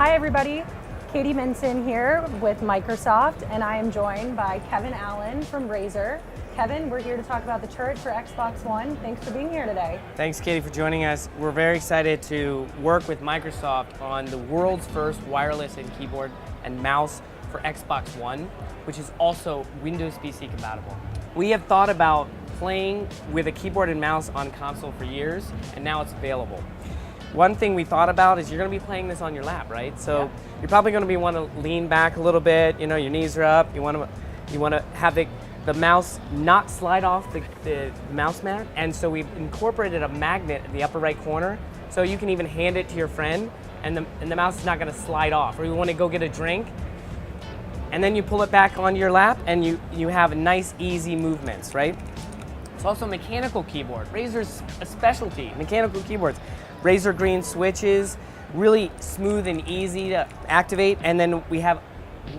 Hi everybody, Katie Minson here with Microsoft, and I am joined by Kevin Allen from Razer. Kevin, we're here to talk about the turret for Xbox One. Thanks for being here today. Thanks, Katie, for joining us. We're very excited to work with Microsoft on the world's first wireless and keyboard and mouse for Xbox One, which is also Windows PC compatible. We have thought about playing with a keyboard and mouse on console for years, and now it's available. One thing we thought about is you're going to be playing this on your lap, right? So you're probably going to want to lean back a little bit. You know, your knees are up. You want to have the mouse not slide off the mouse mat, and so we've incorporated a magnet in the upper right corner, so you can even hand it to your friend, and the mouse is not going to slide off. Or you want to go get a drink, and then you pull it back on your lap, and you have nice, easy movements, right? It's also a mechanical keyboard. Razer's a specialty, mechanical keyboards. Razer green switches, really smooth and easy to activate, and then we have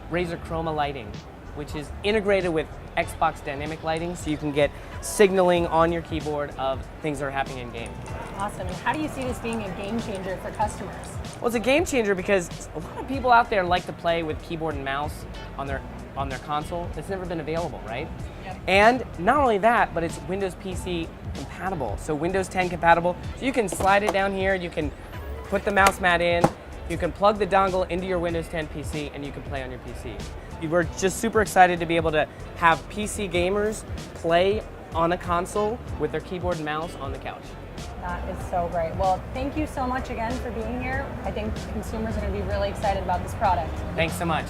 Razer Chroma lighting, which is integrated with Xbox dynamic lighting, so you can get signaling on your keyboard of things that are happening in game. Awesome. And how do you see this being a game changer for customers? Well, it's a game changer because a lot of people out there like to play with keyboard and mouse on their console. It's never been available, right? Yep. And not only that, but it's Windows PC compatible. So Windows 10 compatible. So you can slide it down here, you can put the mouse mat in, you can plug the dongle into your Windows 10 PC, and you can play on your PC. We're just super excited to be able to have PC gamers play on a console with their keyboard and mouse on the couch. That is so great. Well, thank you so much again for being here. I think consumers are going to be really excited about this product. Thanks so much.